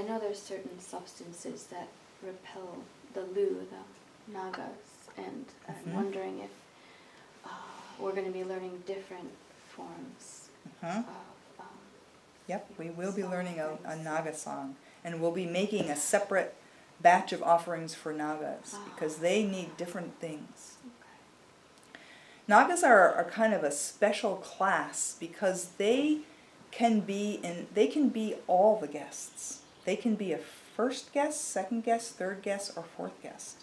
I know there's certain substances that repel the Lu, the Nagas, and I'm wondering if we're going to be learning different forms of Yep, we will be learning a Naga song, and we'll be making a separate batch of offerings for Nagas, because they need different things. Okay. Nagas are kind of a special class because they can be all the guests. They can be a first guest, second guest, third guest, or fourth guest.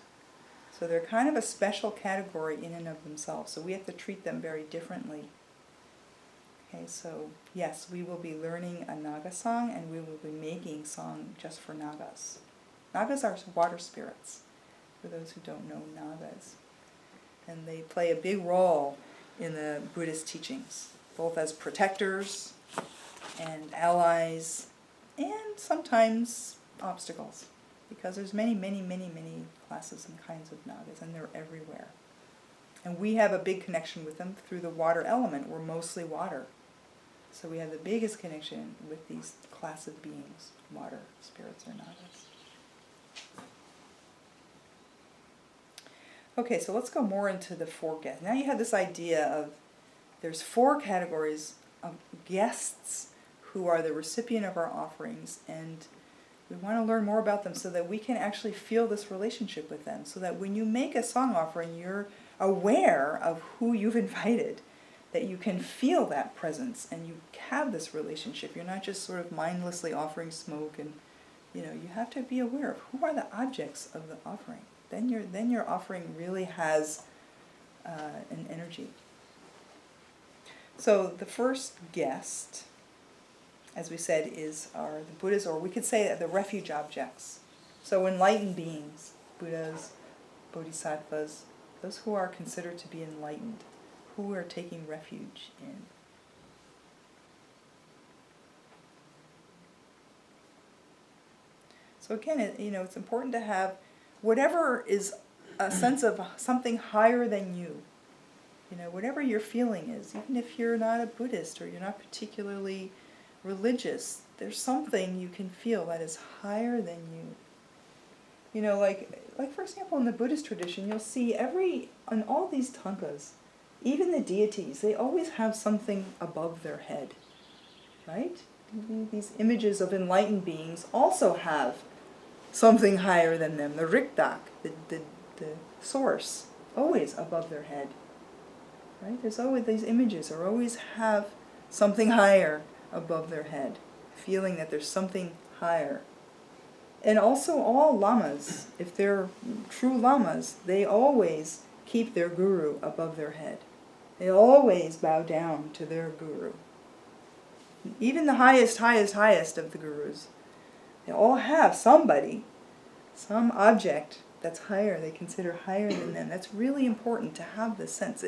So they're kind of a special category in and of themselves, so we have to treat them very differently. Okay, so yes, we will be learning a Naga song, and we will be making song just for Nagas. Nagas are water spirits, for those who don't know Nagas. And they play a big role in the Buddhist teachings, both as protectors and allies, and sometimes obstacles, because there's many, many, many, many classes and kinds of Nagas, and they're everywhere. And we have a big connection with them through the water element. We're mostly water. So we have the biggest connection with these class of beings, water spirits or Nagas. Okay, so let's go more into the four guests. Now you have this idea of there's four categories of guests who are the recipient of our offerings, and we want to learn more about them so that we can actually feel this relationship with them, so that when you make a song offering, you're aware of who you've invited, that you can feel that presence and you have this relationship. You're not just sort of mindlessly offering smoke, and you have to be aware of who are the objects of the offering. Then your offering really has an energy. So the first guest, as we said, are the Buddhas, or we could say the refuge objects. So enlightened beings, Buddhas, Bodhisattvas, those who are considered to be enlightened, who we are taking refuge in. So again, it's important to have whatever is a sense of something higher than you. Whatever your feeling is, even if you're not a Buddhist or you're not particularly religious, there's something you can feel that is higher than you. Like for example, in the Buddhist tradition, you'll see on all these tankas, even the deities, they always have something above their head, right? These images of enlightened beings also have something higher than them. The rikdak, the source, always above their head, right? There's always, these images always have something higher above their head, feeling that there's something higher. And also all lamas, if they're true lamas, they always keep their guru above their head. They always bow down to their guru. Even the highest of the gurus, they all have somebody, some object that's higher, they consider higher than them. That's really important to have this sense.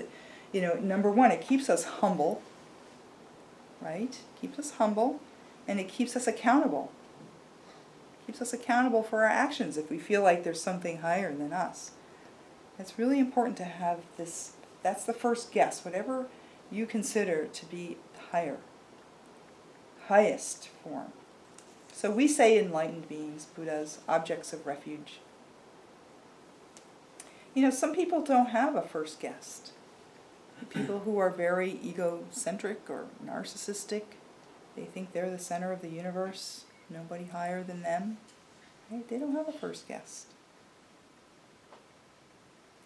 Number one, it keeps us humble, right? Keeps us humble, and it keeps us accountable. Keeps us accountable for our actions if we feel like there's something higher than us. It's really important to have this. That's the first guess, whatever you consider to be higher, highest form. So we say enlightened beings, Buddhas, objects of refuge. Some people don't have a first guest. People who are very egocentric or narcissistic, they think they're the center of the universe, nobody higher than them. Right? They don't have a first guest.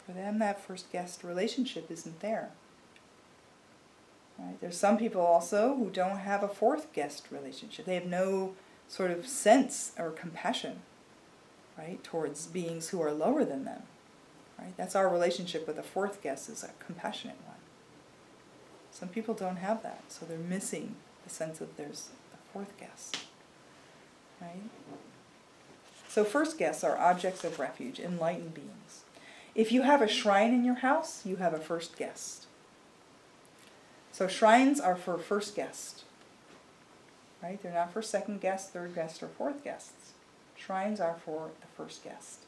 For them, that first guest relationship isn't there. Right? There's some people also who don't have a fourth guest relationship. They have no sort of sense or compassion, right, towards beings who are lower than them. Right? That's our relationship with a fourth guest, is a compassionate one. Some people don't have that, so they're missing the sense that there's a fourth guest. Right? So first guests are objects of refuge, enlightened beings. If you have a shrine in your house, you have a first guest. So shrines are for first guest. Right? They're not for second guest, third guest, or fourth guests. Shrines are for the first guest.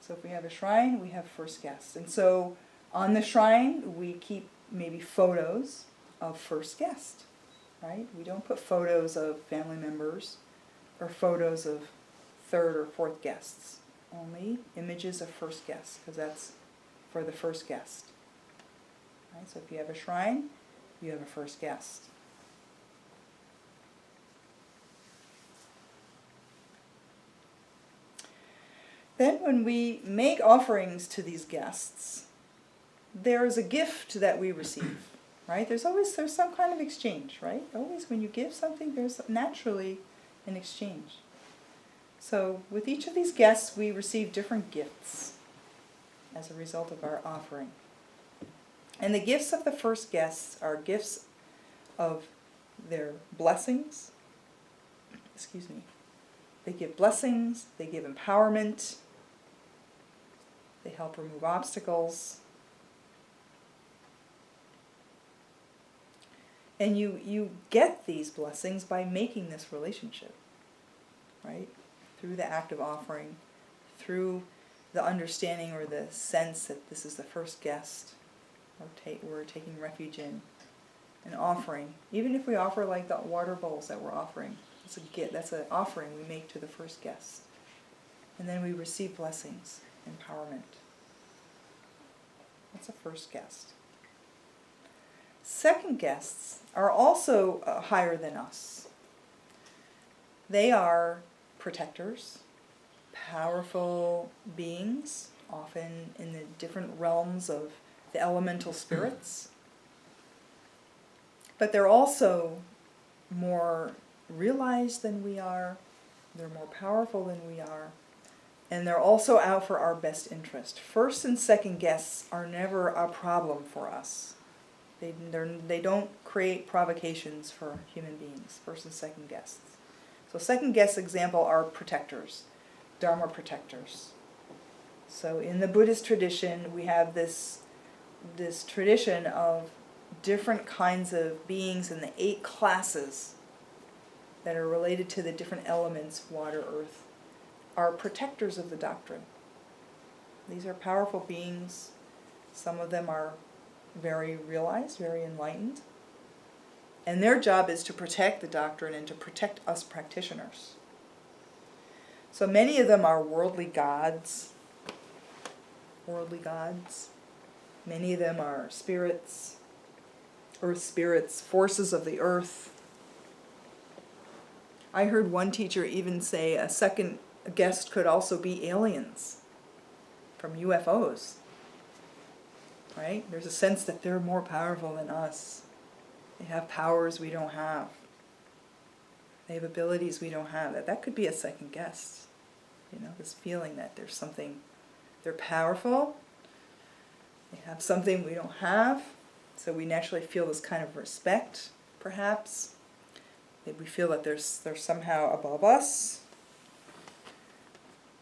So if we have a shrine, we have first guest. And so on the shrine, we keep maybe photos of first guest. Right? We don't put photos of family members or photos of third or fourth guests. Only images of first guests, because that's for the first guest. Right? So if you have a shrine, you have a first guest. Then when we make offerings to these guests, there is a gift that we receive, right? There's some kind of exchange, right? Always when you give something, there's naturally an exchange. So with each of these guests, we receive different gifts as a result of our offering. And the gifts of the first guests are gifts of their blessings. They give blessings, they give empowerment, they help remove obstacles. And you get these blessings by making this relationship, right? Through the act of offering, through the understanding or the sense that this is the first guest we're taking refuge in, an offering. Even if we offer like the water bowls that we're offering, it's a gift. That's an offering we make to the first guest. And then we receive blessings, empowerment. That's a first guest. Second guests are also higher than us. They are protectors, powerful beings, often in the different realms of the elemental spirits. But they're also more realized than we are, they're more powerful than we are, and they're also out for our best interest. First and second guests are never a problem for us. They don't create provocations for human beings, first and second guests. So second guest example are protectors, Dharma protectors. So in the Buddhist tradition, we have this tradition of different kinds of beings in the 8 classes that are related to the different elements, water, earth, are protectors of the doctrine. These are powerful beings. Some of them are very realized, very enlightened. And their job is to protect the doctrine and to protect us practitioners. So many of them are worldly gods. Many of them are spirits, earth spirits, forces of the earth. I heard one teacher even say a second guest could also be aliens from UFOs. Right? There's a sense that they're more powerful than us. They have powers we don't have. They have abilities we don't have. That could be a second guest. This feeling that there's something, they're powerful, they have something we don't have, so we naturally feel this kind of respect, perhaps. We feel that they're somehow above us.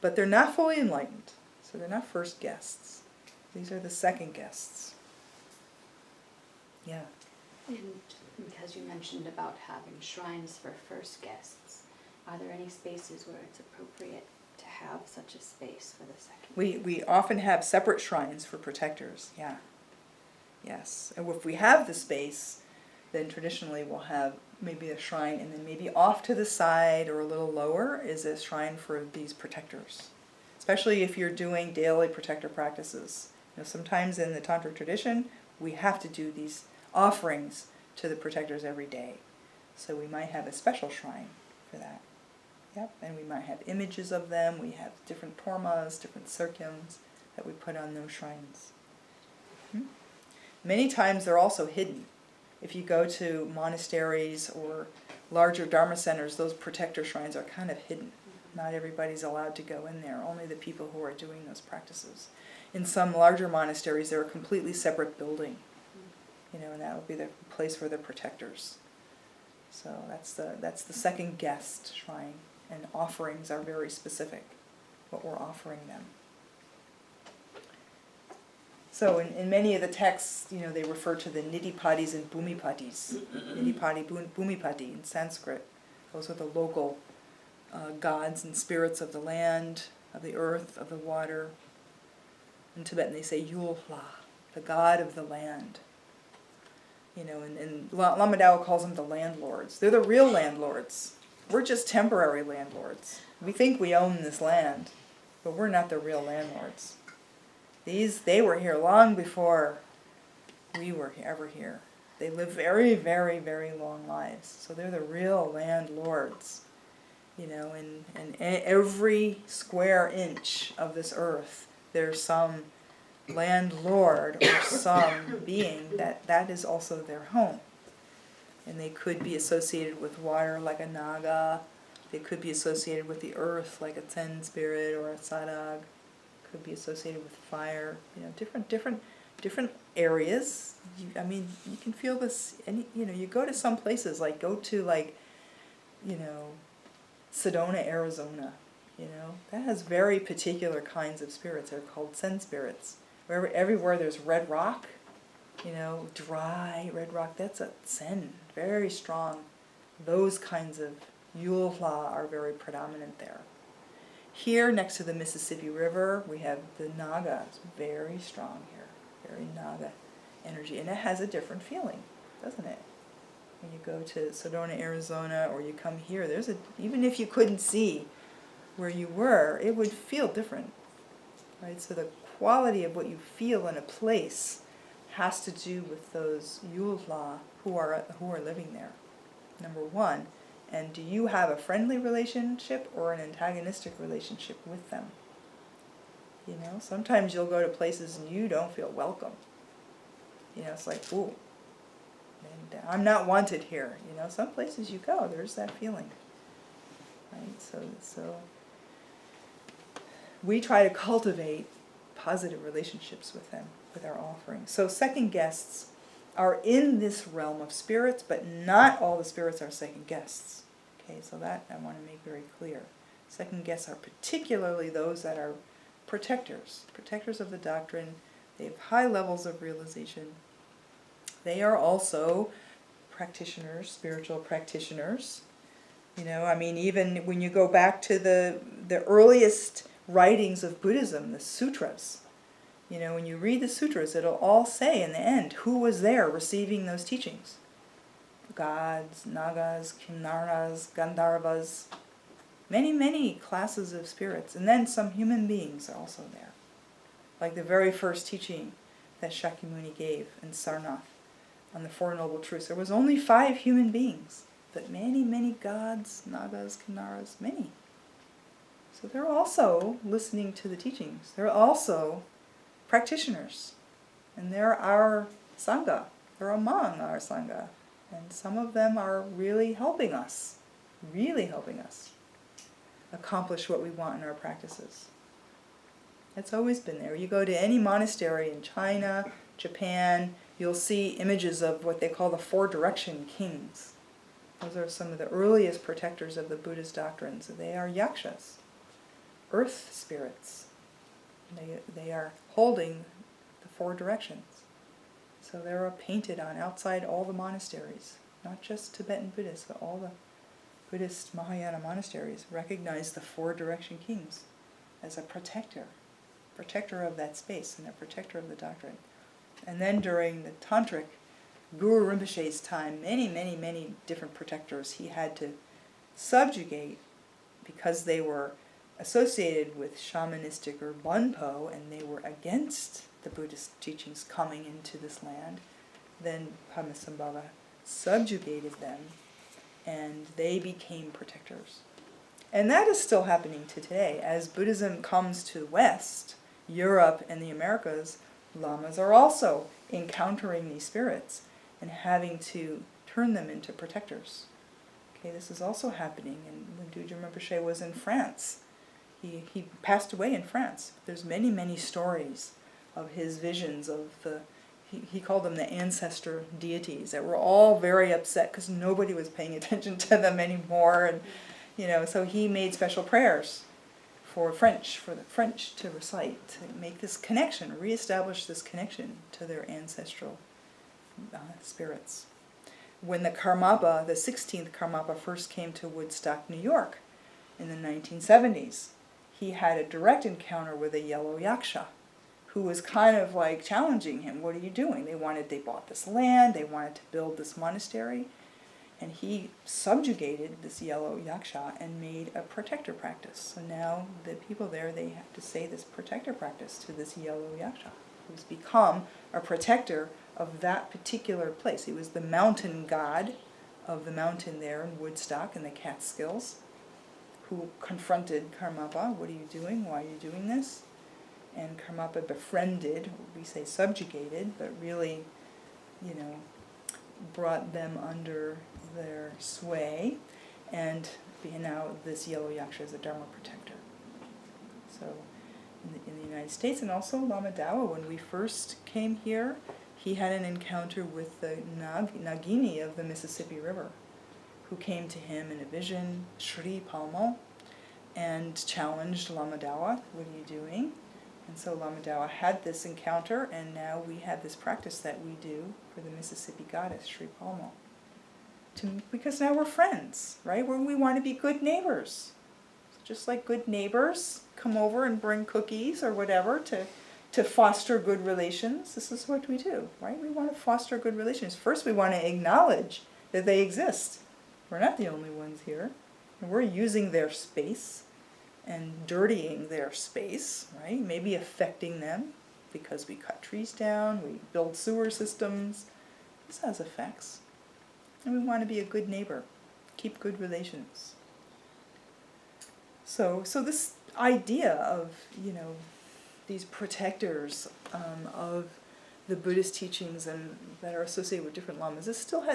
But they're not fully enlightened, so they're not first guests. These are the second guests. Yeah. And because you mentioned about having shrines for first guests, are there any spaces where it's appropriate to have such a space for the second? We often have separate shrines for protectors, yeah. Yes. And if we have the space, then traditionally we'll have maybe a shrine, and then maybe off to the side or a little lower is a shrine for these protectors. Especially if you're doing daily protector practices. Sometimes in the Tantric tradition, we have to do these offerings to the protectors every day. So we might have a special shrine for that. Yep, and we might have images of them. We have different tormas, different circums that we put on those shrines. Many times they're also hidden. If you go to monasteries or larger Dharma centers, those protector shrines are kind of hidden. Not everybody's allowed to go in there, only the people who are doing those practices. In some larger monasteries, they're a completely separate building, and that would be the place for the protectors. So that's the second guest shrine, and offerings are very specific, what we're offering them. So in many of the texts, they refer to the nidhipatis and bhumipatis. Nidhipati, bhumipati in Sanskrit. Those are the local gods and spirits of the land, of the earth, of the water. In Tibetan they say Yulhla, the god of the land. And Lama Dao calls them the landlords. They're the real landlords. we're just temporary landlords. We think we own this land, but we're not the real landlords. They were here long before we were ever here. They live very, very, very long lives. So they're the real landlords. And every square inch of this earth, there's some landlord or some being that is also their home. And they could be associated with water like a naga. They could be associated with the earth like a Zen spirit or a sadag. Could be associated with fire. Different areas. You can feel this. You go to some places, like go to Sedona, Arizona. That has very particular kinds of spirits. They're called Zen spirits. Everywhere there's red rock, dry red rock, that's a Zen, very strong. Those kinds of Yulhla are very predominant there. Here, next to the Mississippi River, we have the Naga. It's very strong here, very Naga energy. And it has a different feeling, doesn't it? When you go to Sedona, Arizona, or you come here, even if you couldn't see where you were, it would feel different, right? So the quality of what you feel in a place has to do with those Yulhla who are living there, number one. And do you have a friendly relationship or an antagonistic relationship with them? Sometimes you'll go to places and you don't feel welcome. It's like, ooh, and I'm not wanted here. Some places you go, there's that feeling, right? So we try to cultivate positive relationships with them, with our offerings. So second guests are in this realm of spirits, but not all the spirits are second guests. Okay, so that I want to make very clear. Second guests are particularly those that are protectors of the doctrine. They have high levels of realization. They are also practitioners, spiritual practitioners. Even when you go back to the earliest writings of Buddhism, the sutras, when you read the sutras, it'll all say in the end who was there receiving those teachings. Gods, nagas, kinnaras, gandharvas, many, many classes of spirits, and then some human beings are also there. Like the very first teaching that Shakyamuni gave in Sarnath on the Four Noble Truths. There was only 5 human beings, but many, many gods, nagas, kinnaras, many. So they're also listening to the teachings. They're also practitioners. And they're our Sangha. They're among our Sangha. And some of them are really helping us accomplish what we want in our practices. It's always been there. You go to any monastery in China, Japan, you'll see images of what they call the 4 direction kings. Those are some of the earliest protectors of the Buddhist doctrines. They are yakshas, earth spirits. They are holding the 4 directions. So they're painted on outside all the monasteries, not just Tibetan Buddhists, but all the Buddhist Mahayana monasteries recognize the 4 direction kings as a protector of that space and a protector of the doctrine. And then during the Tantric, Guru Rinpoche's time, many, many, many different protectors he had to subjugate because they were associated with shamanistic or Bonpo and they were against the Buddhist teachings coming into this land. Then Padmasambhava subjugated them and they became protectors. And that is still happening today. As Buddhism comes to the West, Europe and the Americas, lamas are also encountering these spirits and having to turn them into protectors. Okay, this is also happening. And when Dudjom Rinpoche was in France, he passed away in France. There's many, many stories of his visions of he called them the ancestor deities that were all very upset because nobody was paying attention to them anymore. And so he made special prayers for the French to recite, to make this connection, reestablish this connection to their ancestral spirits. When the Karmapa, the 16th Karmapa, first came to Woodstock, New York in the 1970s, he had a direct encounter with a yellow yaksha who was kind of like challenging him. What are you doing? They bought this land, they wanted to build this monastery. And he subjugated this yellow yaksha and made a protector practice. So now the people there, they have to say this protector practice to this yellow yaksha, who's become a protector of that particular place. He was the mountain god of the mountain there in Woodstock in the Catskills, who confronted Karmapa. What are you doing? Why are you doing this? And Karmapa befriended, we say subjugated, but really, brought them under their sway, and now this yellow yaksha is a dharma protector. So in the United States, and also Lama Dawa, when we first came here, he had an encounter with the Nagini of the Mississippi River, who came to him in a vision, Sri Palmo, and challenged Lama Dawa, what are you doing? And so Lama Dawa had this encounter, and now we have this practice that we do for the Mississippi goddess, Sri Palmo. Because now we're friends, right? We want to be good neighbors. Just like good neighbors come over and bring cookies or whatever to foster good relations, this is what we do, right? We want to foster good relations. First, we want to acknowledge that they exist. We're not the only ones here. And we're using their space and dirtying their space, right? Maybe affecting them because we cut trees down, we build sewer systems. This has effects. And we want to be a good neighbor, keep good relations. So this idea of, these protectors of the Buddhist teachings and that are associated with different lamas,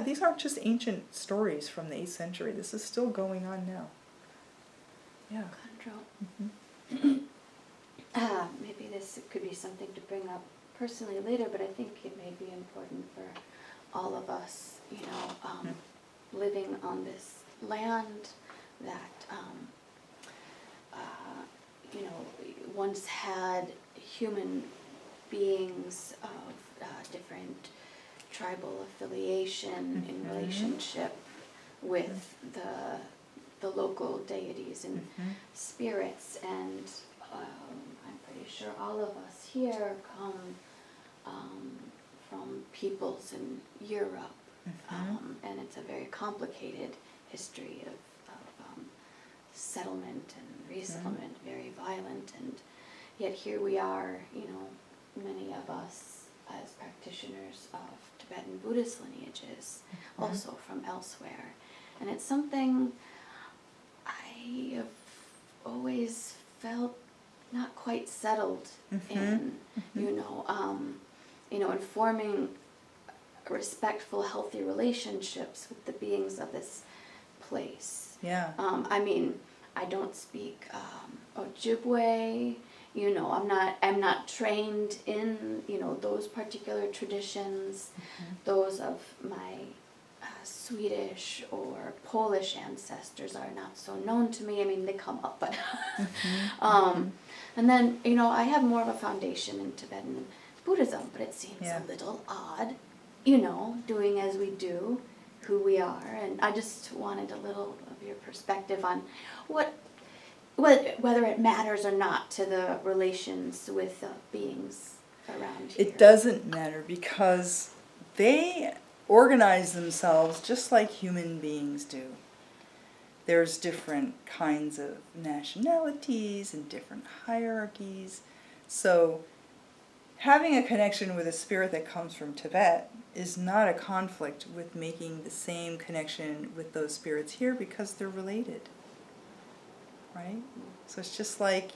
these aren't just ancient stories from the 8th century. This is still going on now. Yeah. Khandro. Maybe this could be something to bring up personally later, but I think it may be important for all of us, living on this land that, once had human beings of different tribal affiliation in relationship with the local deities and spirits, and I'm pretty sure all of us here come from peoples in Europe, and it's a very complicated history of settlement and resettlement, very violent, and yet here we are, many of us as practitioners of Tibetan Buddhist lineages, also from elsewhere, and it's something I have always felt not quite settled in, in forming respectful, healthy relationships with the beings of this place. Yeah. I don't speak Ojibwe. I'm not trained in those particular traditions. Those of my Swedish or Polish ancestors are not so known to me. They come up, but and then I have more of a foundation in Tibetan Buddhism, but it seems a little odd, doing as we do, who we are, and I just wanted a little of your perspective on whether it matters or not to the relations with beings around here. It doesn't matter because they organize themselves just like human beings do. There's different kinds of nationalities and different hierarchies. So having a connection with a spirit that comes from Tibet is not a conflict with making the same connection with those spirits here because they're related. Right? So it's just like,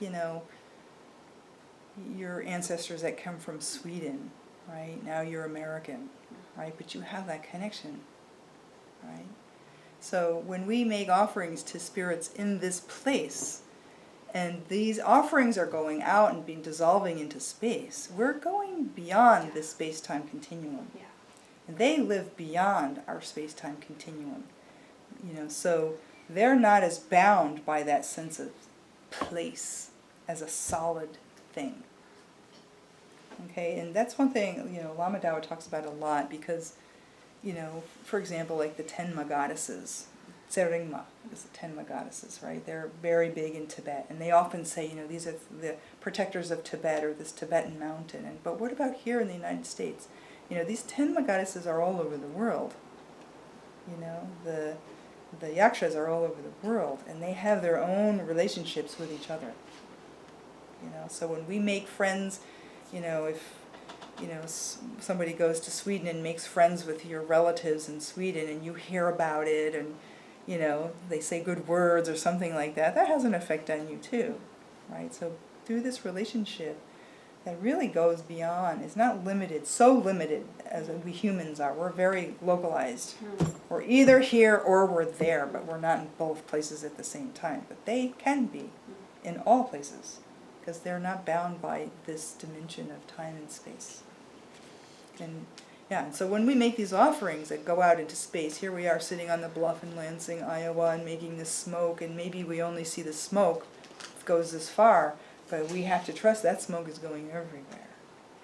your ancestors that come from Sweden, right? Now you're American, right? But you have that connection, right? So when we make offerings to spirits in this place, and these offerings are going out and being dissolving into space, we're going beyond this space-time continuum. Yeah. And they live beyond our space-time continuum. So they're not as bound by that sense of place as a solid thing. Okay, and that's one thing, Lama Dawa talks about a lot because, for example, like the Tenma goddesses, Tseringma is the Tenma goddesses, right? They're very big in Tibet, and they often say, these are the protectors of Tibet or this Tibetan mountain. But what about here in the United States? These Tenma goddesses are all over the world. You know, the yakshas are all over the world, and they have their own relationships with each other. You know, so when we make friends, you know, if you know somebody goes to Sweden and makes friends with your relatives in Sweden, and you hear about it, and you know they say good words or something like that, that has an effect on you too, right? So through this relationship that really goes beyond, it's not limited, so limited as we humans are. We're very localized. We're either here or we're there, but we're not in both places at the same time. But they can be in all places, because they're not bound by this dimension of time and space. And yeah, and so when we make these offerings that go out into space, here we are sitting on the bluff in Lansing, Iowa, and making this smoke, and maybe we only see the smoke, it goes this far, but we have to trust that smoke is going everywhere,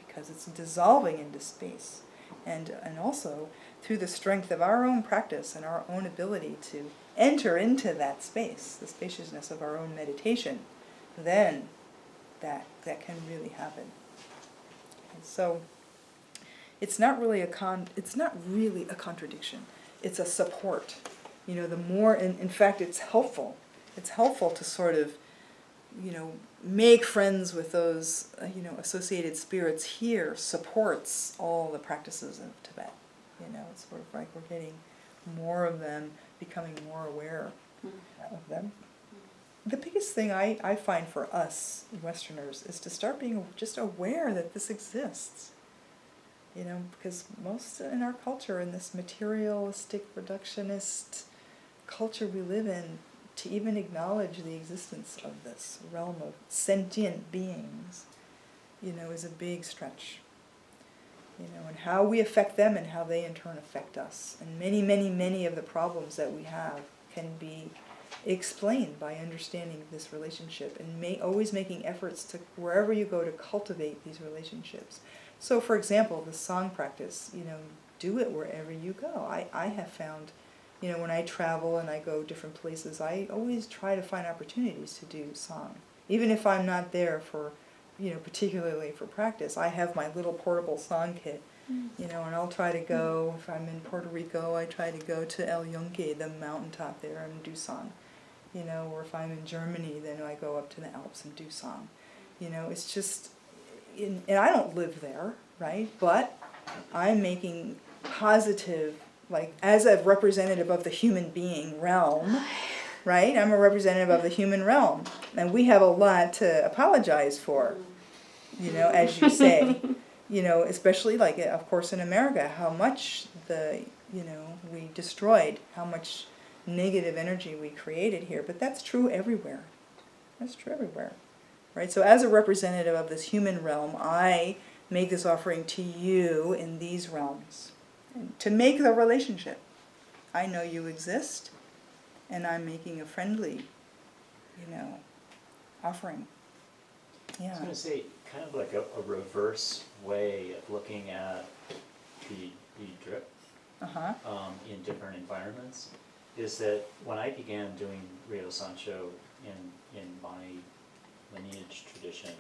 because it's dissolving into space. And also, through the strength of our own practice and our own ability to enter into that space, the spaciousness of our own meditation, then that can really happen. And so it's not really a contradiction. It's a support. You know, the more, in fact, it's helpful. It's helpful to sort of, you know, make friends with those, you know, associated spirits here supports all the practices of Tibet. You know, it's sort of like we're getting more of them, becoming more aware of them. The biggest thing I find for us Westerners is to start being just aware that this exists. You know, because most in our culture, in this materialistic, reductionist culture we live in, to even acknowledge the existence of this realm of sentient beings, you know, is a big stretch. You know, and how we affect them and how they in turn affect us. And many, many, many of the problems that we have can be explained by understanding this relationship and always making efforts to, wherever you go, to cultivate these relationships. So, for example, the song practice, you know, do it wherever you go. I have found, you know, when I travel and I go different places, I always try to find opportunities to do song. Even if I'm not there for, you know, particularly for practice, I have my little portable song kit, you know, and I'll try to go, if I'm in Puerto Rico, I try to go to El Yunque, the mountaintop there, and do song. You know, or if I'm in Germany, then I go up to the Alps and do song. You know, it's just, and I don't live there, right? But I'm making positive, like, as a representative of the human being realm, right? I'm a representative of the human realm. And we have a lot to apologize for, you know, as you say. You know, especially, like, of course, in America, how much we destroyed, how much negative energy we created here. But that's true everywhere. That's true everywhere. Right? So as a representative of this human realm, I make this offering to you in these realms. To make the relationship. I know you exist, and I'm making a friendly, you know, offering. Yeah. I was going to say, kind of like a reverse way of looking at the drip in different environments is that when I began doing Ryo Sancho in my lineage tradition,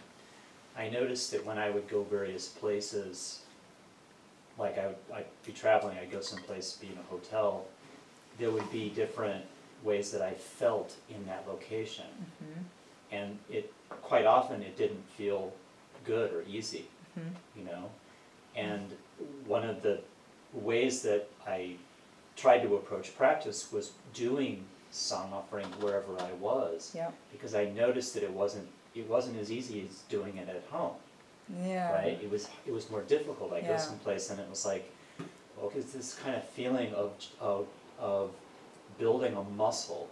I noticed that when I would go various places, like I'd be traveling, I'd go someplace, be in a hotel, there would be different ways that I felt in that location. And quite often it didn't feel good or easy, you know? And one of the ways that I tried to approach practice was doing song offering wherever I was, because I noticed that it wasn't as easy as doing it at home. Right? It was more difficult. I go someplace and it was like, well, it's this kind of feeling of building a muscle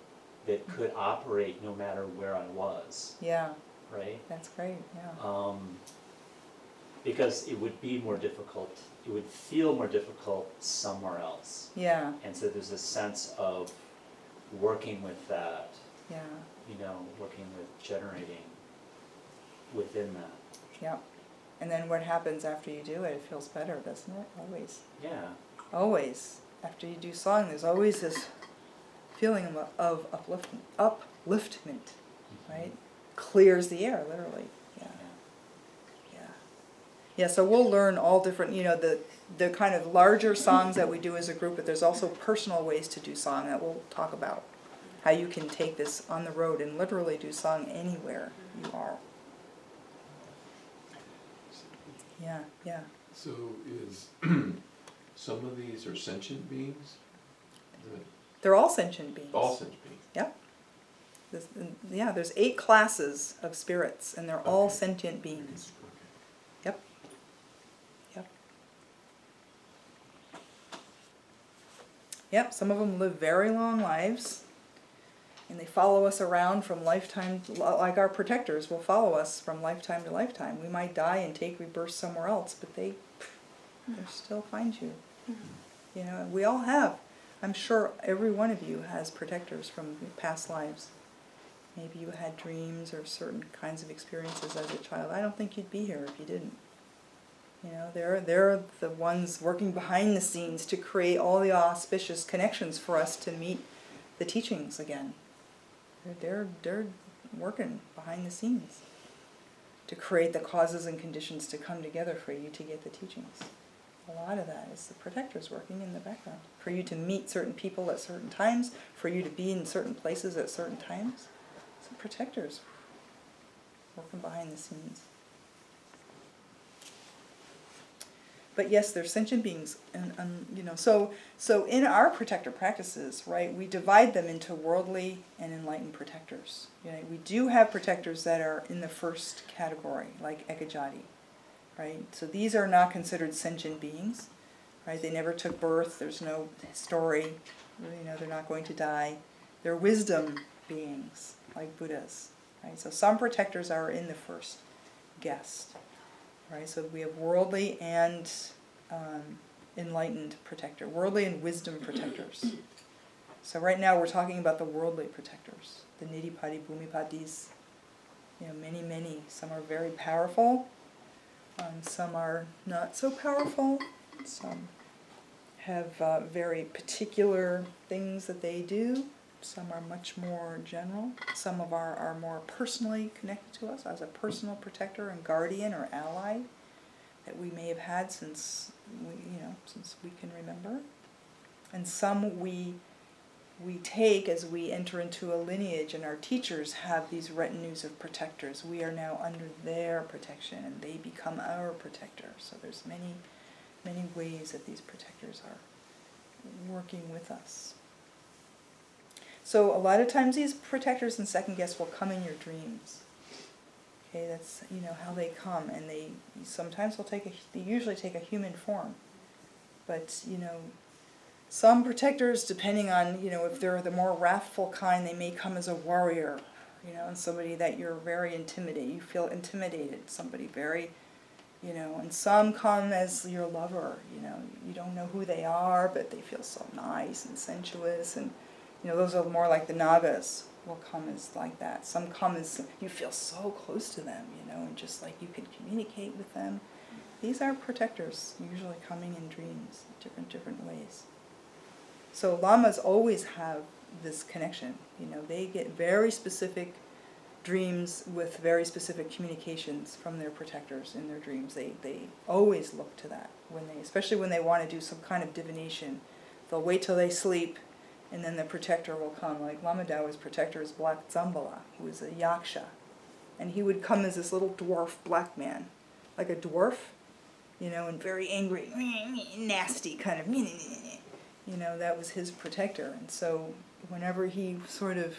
that could operate no matter where I was. Right? That's great, yeah. Because it would be more difficult, it would feel more difficult somewhere else. And so there's a sense of working with that, you know, working with generating within that. And then what happens after you do it? It feels better, doesn't it? Always. Always. After you do song, there's always this feeling of upliftment, right? Clears the air, literally. Yeah, so we'll learn all different, you know, the kind of larger songs that we do as a group, but there's also personal ways to do song that we'll talk about. How you can take this on the road and literally do song anywhere you are. Yeah. So is some of these are sentient beings? They're all sentient beings. All sentient beings. Yep. There's 8 classes of spirits, and they're all sentient beings. Okay. Yep, some of them live very long lives, and they follow us around from lifetime, like our protectors will follow us from lifetime to lifetime. We might die and take rebirth somewhere else, but they'll still find you. You know, we all have. I'm sure every one of you has protectors from past lives. Maybe you had dreams or certain kinds of experiences as a child. I don't think you'd be here if you didn't. You know, they're the ones working behind the scenes to create all the auspicious connections for us to meet the teachings again. They're working behind the scenes to create the causes and conditions to come together for you to get the teachings. A lot of that is the protectors working in the background. For you to meet certain people at certain times, for you to be in certain places at certain times. It's the protectors working behind the scenes. But yes, they're sentient beings, and you know. So in our protector practices, right, we divide them into worldly and enlightened protectors. You know, we do have protectors that are in the first category, like ekajati, right. So these are not considered sentient beings, right. They never took birth. There's no story. You know, they're not going to die. They're wisdom beings, like Buddhas, right. So some protectors are in the first guest. Right, so we have worldly and enlightened protector, worldly and wisdom protectors. So right now we're talking about the worldly protectors, the nidipadi, bhumipadis. You know, many. Some are very powerful. Some are not so powerful. Some have very particular things that they do. Some are much more general. Some of our are more personally connected to us as a personal protector and guardian or ally that we may have had since we can remember. And some we take as we enter into a lineage, and our teachers have these retinues of protectors. We are now under their protection, and they become our protector. So there's many ways that these protectors are working with us. So a lot of times these protectors and second guests will come in your dreams. Okay, that's how they come, and they sometimes they usually take a human form. But some protectors, depending on if they're the more wrathful kind, they may come as a warrior, and somebody that you're very intimidated. You feel intimidated. Somebody very, and some come as your lover. You don't know who they are, but they feel so nice and sensuous and. Those are more like the nagas will come as like that. Some come as you feel so close to them, and just like you can communicate with them. These are protectors, usually coming in dreams, different ways. So lamas always have this connection. They get very specific dreams with very specific communications from their protectors in their dreams. They always look to that especially when they want to do some kind of divination. They'll wait till they sleep. And then the protector will come. Like Lama Dawa's protector is Black Zambala, who is a yaksha. And he would come as this little dwarf black man. Like a dwarf, and very angry, nasty kind of, that was his protector. And so whenever he sort of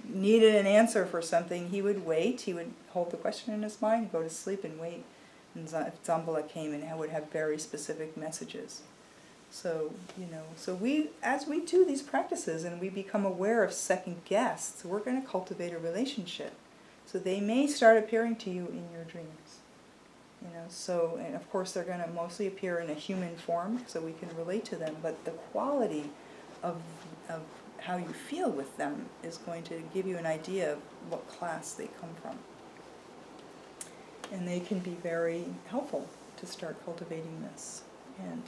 needed an answer for something, he would wait. He would hold the question in his mind, go to sleep and wait. And Zambala came and would have very specific messages. So, as we do these practices and we become aware of second guests, we're going to cultivate a relationship. So they may start appearing to you in your dreams. And of course they're going to mostly appear in a human form so we can relate to them, but the quality of how you feel with them is going to give you an idea of what class they come from. And they can be very helpful to start cultivating this. And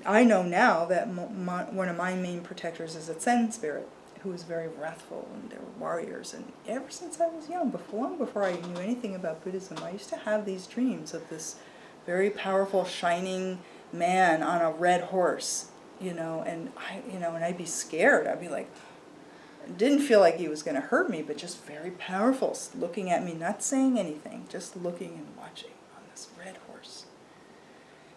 I know now that one of my main protectors is a Zen spirit, who is very wrathful, and they're warriors. And ever since I was young, long before I knew anything about Buddhism, I used to have these dreams of this very powerful, shining man on a red horse, and I'd be scared. I'd be like, didn't feel like he was going to hurt me, but just very powerful, looking at me, not saying anything, just looking and watching on this red horse.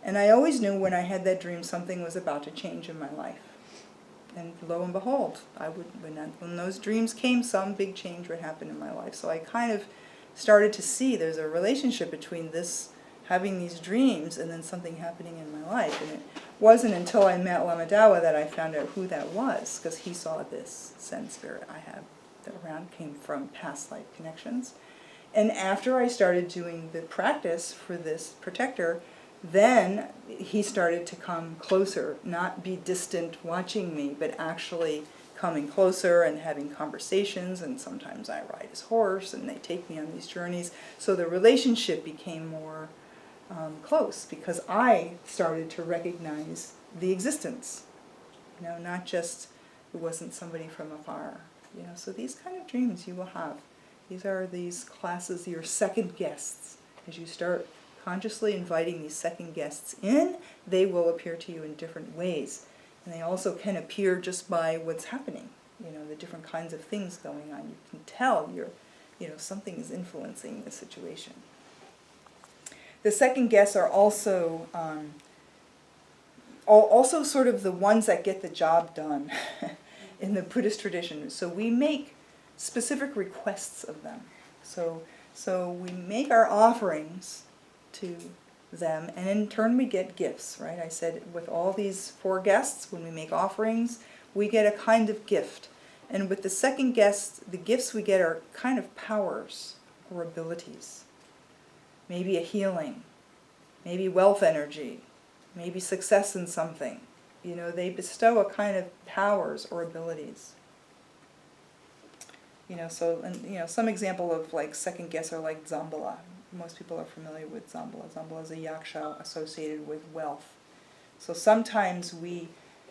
And I always knew when I had that dream something was about to change in my life. And lo and behold, when those dreams came, some big change would happen in my life. So I kind of started to see there's a relationship between this, having these dreams, and then something happening in my life. And it wasn't until I met Lama Dawa that I found out who that was, because he saw this Zen spirit I have that around came from past life connections. And after I started doing the practice for this protector, then he started to come closer, not be distant watching me, but actually coming closer and having conversations, and sometimes I ride his horse and they take me on these journeys. So the relationship became more close, because I started to recognize the existence, not just it wasn't somebody from afar. So these kind of dreams you will have. These are these classes, your second guests. As you start consciously inviting these second guests in, they will appear to you in different ways. And they also can appear just by what's happening, the different kinds of things going on. You can tell something is influencing the situation. The second guests are also sort of the ones that get the job done in the Buddhist tradition. So we make specific requests of them. So we make our offerings to them, and in turn we get gifts, right? I said with all these 4 guests, when we make offerings, we get a kind of gift. And with the second guest, the gifts we get are kind of powers or abilities. Maybe a healing, maybe wealth energy, maybe success in something. They bestow a kind of powers or abilities. Some example of like second guests are like Zambala. Most people are familiar with Zambala. Zambala is a yaksha associated with wealth. So sometimes we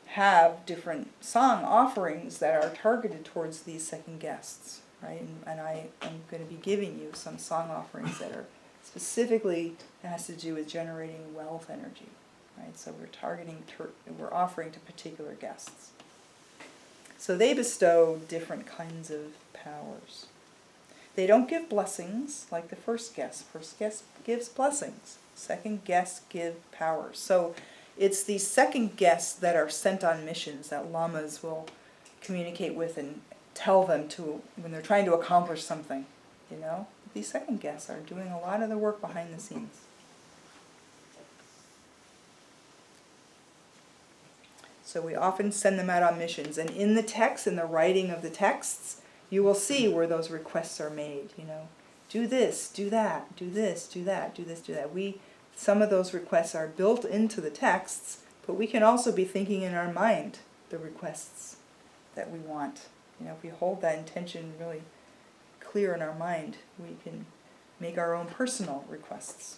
have different song offerings that are targeted towards these second guests, right? And I am going to be giving you some song offerings that are specifically has to do with generating wealth energy, right? So we're offering to particular guests. So they bestow different kinds of powers. They don't give blessings like the first guest. First guest gives blessings. Second guests give powers. So it's these second guests that are sent on missions that lamas will communicate with and tell them to when they're trying to accomplish something. These second guests are doing a lot of the work behind the scenes. So we often send them out on missions. And in the text, in the writing of the texts, you will see where those requests are made. Do this, do that, do this, do that, do this, do that. Some of those requests are built into the texts, but we can also be thinking in our mind the requests that we want. If we hold that intention really clear in our mind, we can make our own personal requests.